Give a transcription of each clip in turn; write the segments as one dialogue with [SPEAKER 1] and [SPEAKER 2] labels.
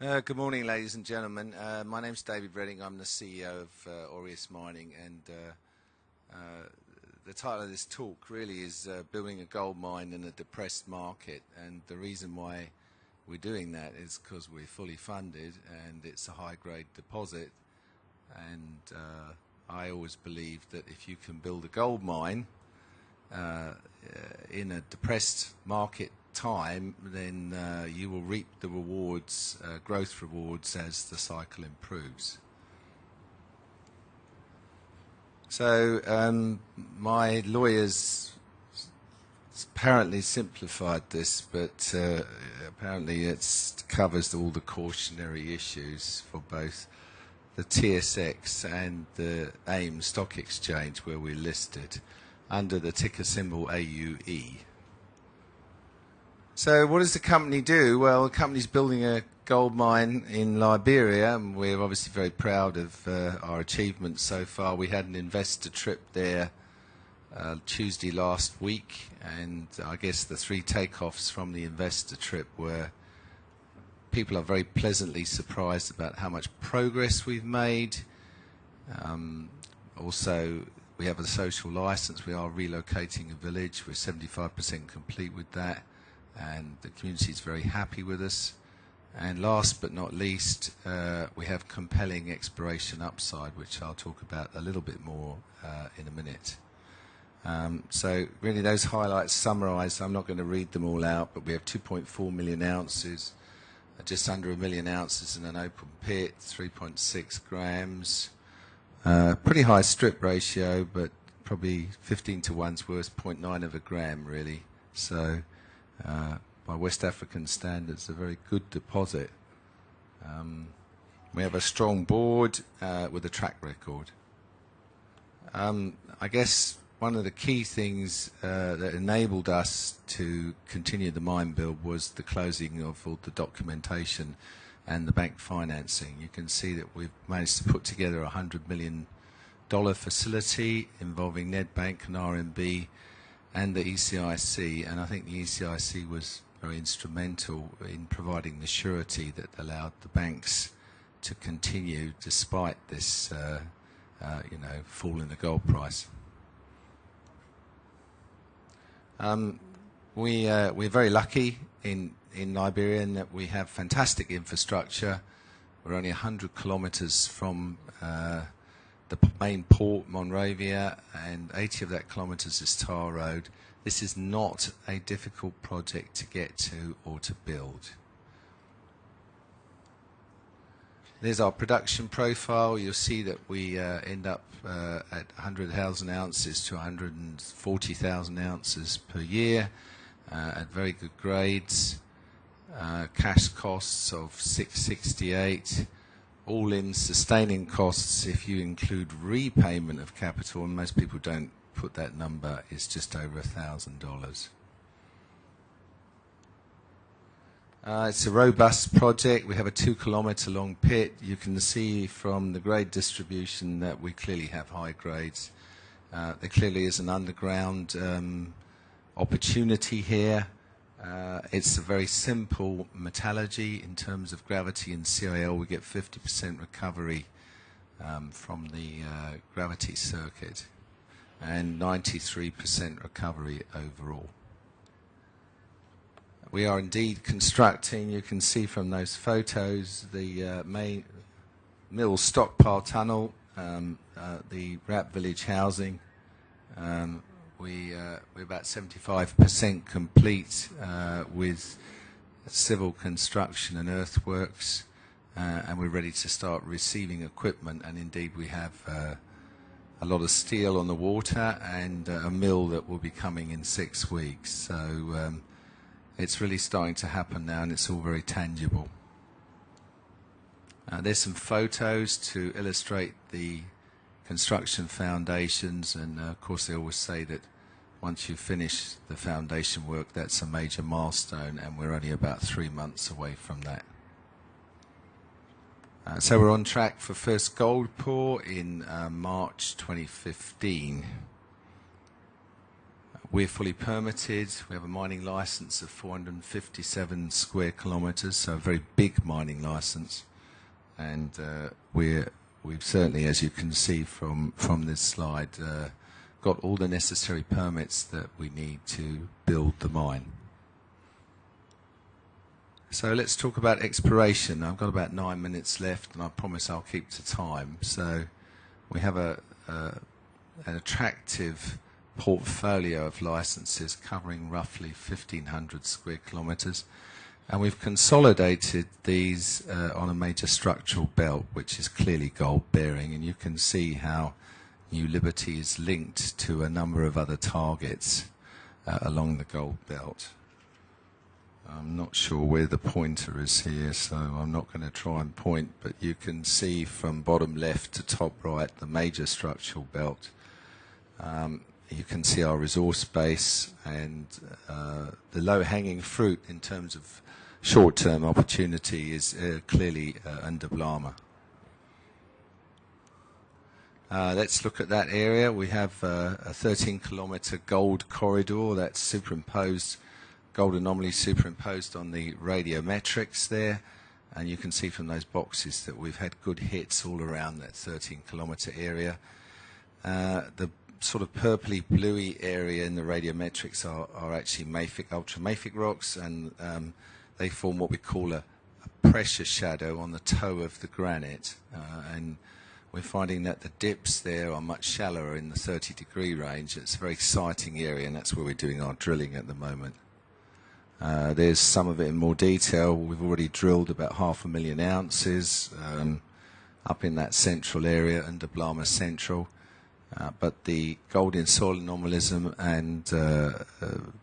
[SPEAKER 1] Good morning, ladies and gentlemen. My name's David Redding. I'm the CEO of Aureus Mining, and the title of this talk really is building a gold mine in a depressed market. And the reason why we're doing that is because we're fully funded and it's a high-grade deposit. And I always believe that if you can build a gold mine in a depressed market time, then you will reap the rewards, growth rewards, as the cycle improves. So my lawyers apparently simplified this, but apparently it covers all the cautionary issues for both the TSX and the AIM stock exchange, where we're listed under the ticker symbol AUE. So what does the company do? Well, the company's building a gold mine in Liberia, and we're obviously very proud of our achievements so far. We had an investor trip there Tuesday last week, and I guess the three takeoffs from the investor trip were people are very pleasantly surprised about how much progress we've made. Also, we have a social license. We are relocating a village. We're 75% complete with that, and the community is very happy with us. And last but not least, we have compelling exploration upside, which I'll talk about a little bit more in a minute. So really those highlights summarised. I'm not going to read them all out, but we have 2.4 million ounces, just under 1 million ounces in an open pit, 3.6 grams. Pretty high strip ratio, but probably 15 to 1's worth, 0.9 of a gram really. So by West African standards, a very good deposit. We have a strong board with a track record. I guess one of the key things that enabled us to continue the mine build was the closing of all the documentation and the bank financing. You can see that we've managed to put together a $100 million facility involving Nedbank and RMB and the ECIC, and I think the ECIC was very instrumental in providing the surety that allowed the banks to continue despite this fall in the gold price. We're very lucky in Liberia in that we have fantastic infrastructure. We're only 100 kilometers from the main port, Monrovia, and 80 of that kilometers is tar road. This is not a difficult project to get to or to build. There's our production profile. You'll see that we end up at 100,000 ounces to 140,000 ounces per year at very good grades. Cash costs of $668. All-in sustaining costs, if you include repayment of capital, and most people don't put that number, is just over $1,000. It's a robust project. We have a 2-kilometer long pit. You can see from the grade distribution that we clearly have high grades. There clearly is an underground opportunity here. It's a very simple metallurgy in terms of gravity and CIL. We get 50% recovery from the gravity circuit and 93% recovery overall. We are indeed constructing, you can see from those photos, the main mill stockpile tunnel, the RAP village housing. We're about 75% complete with civil construction and earthworks, and we're ready to start receiving equipment, and indeed we have a lot of steel on the water and a mill that will be coming in 6 weeks. So it's really starting to happen now, and it's all very tangible. There's some photos to illustrate the construction foundations, and of course they always say that once you finish the foundation work, that's a major milestone, and we're only about 3 months away from that. So we're on track for first gold pour in March 2015. We're fully permitted. We have a mining license of 457 square kilometres, so a very big mining license. And we've certainly, as you can see from this slide, got all the necessary permits that we need to build the mine. So let's talk about exploration. I've got about 9 minutes left, and I promise I'll keep to time. So we have an attractive portfolio of licenses covering roughly 1,500 square kilometres, and we've consolidated these on a major structural belt which is clearly gold bearing, and you can see how New Liberty is linked to a number of other targets along the gold belt. I'm not sure where the pointer is here, so I'm not going to try and point, but you can see from bottom left to top right the major structural belt. You can see our resource base and the low-hanging fruit in terms of short-term opportunity is clearly Indaba. Let's look at that area. We have a 13-kilometre gold corridor that's superimposed, gold anomaly superimposed on the radiometrics there, and you can see from those boxes that we've had good hits all around that 13-kilometre area. The sort of purpley bluey area in the radiometrics are actually mafic, ultramafic rocks, and they form what we call a pressure shadow on the toe of the granite, and we're finding that the dips there are much shallower in the 30-degree range. It's a very exciting area, and that's where we're doing our drilling at the moment. There's some of it in more detail. We've already drilled about 500,000 ounces up in that central area, Indaba Central. But the gold in soil anomalism and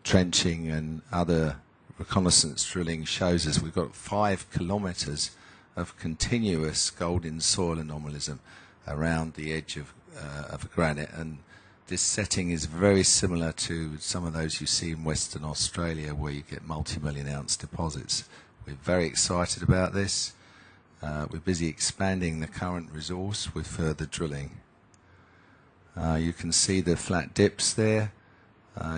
[SPEAKER 1] trenching and other reconnaissance drilling shows us we've got 5 kilometres of continuous gold in soil anomalism around the edge of granite, and this setting is very similar to some of those you see in Western Australia where you get multi-million ounce deposits. We're very excited about this. We're busy expanding the current resource with further drilling. You can see the flat dips there.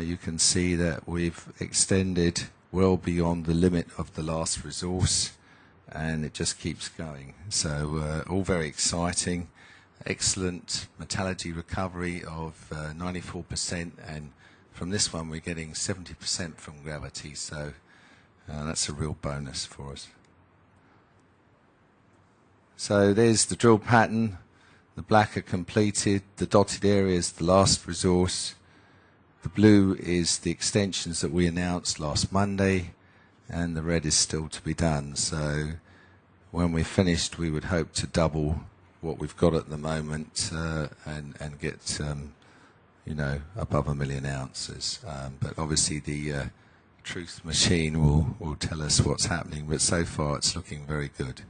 [SPEAKER 1] You can see that we've extended well beyond the limit of the last resource, and it just keeps going. So all very exciting. Excellent metallurgy recovery of 94%, and from this one we're getting 70% from gravity, so that's a real bonus for us. So there's the drill pattern. The black are completed, the dotted area is the last resource, the blue is the extensions that we announced last Monday, and the red is still to be done. So when we're finished we would hope to double what we've got at the moment and get you know, above 1 million ounces. But obviously the truth machine will tell us what's happening, but so far it's looking very good.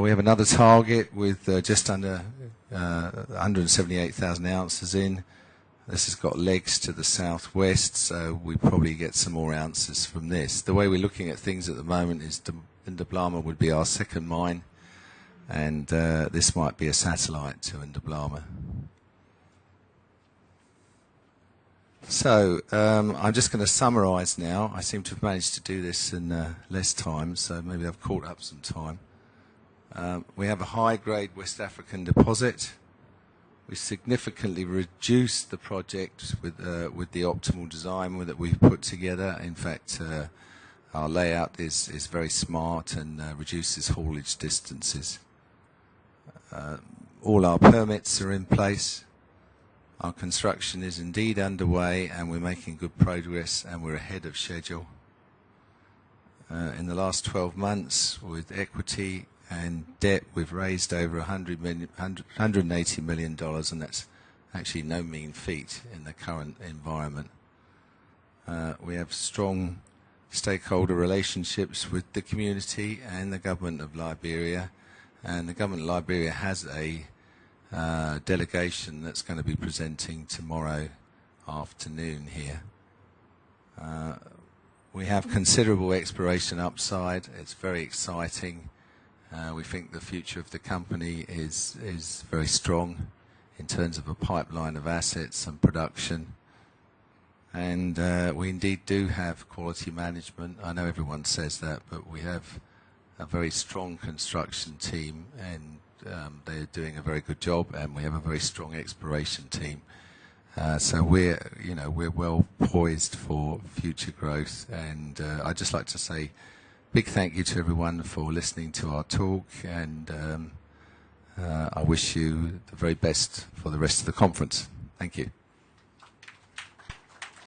[SPEAKER 1] We have another target with just under 178,000 ounces in. This has got legs to the southwest, so we probably get some more ounces from this. The way we're looking at things at the moment is Indaba would be our second mine, and this might be a satellite to Indaba. So I'm just going to summarise now. I seem to have managed to do this in less time, so maybe I've caught up some time. We have a high-grade West African deposit. We significantly reduced the project with the optimal design that we've put together. In fact, our layout is very smart and reduces haulage distances. All our permits are in place. Our construction is indeed underway, and we're making good progress, and we're ahead of schedule. In the last 12 months, with equity and debt, we've raised over $180 million, and that's actually no mean feat in the current environment. We have strong stakeholder relationships with the community and the government of Liberia, and the government of Liberia has a delegation that's going to be presenting tomorrow afternoon here. We have considerable exploration upside. It's very exciting. We think the future of the company is very strong. in terms of a pipeline of assets and production. And we indeed do have quality management. I know everyone says that, but we have a very strong construction team, and they're doing a very good job, and we have a very strong exploration team. So we're well poised for future growth, and I'd just like to say big thank you to everyone for listening to our talk, and I wish you the very best for the rest of the conference. Thank you.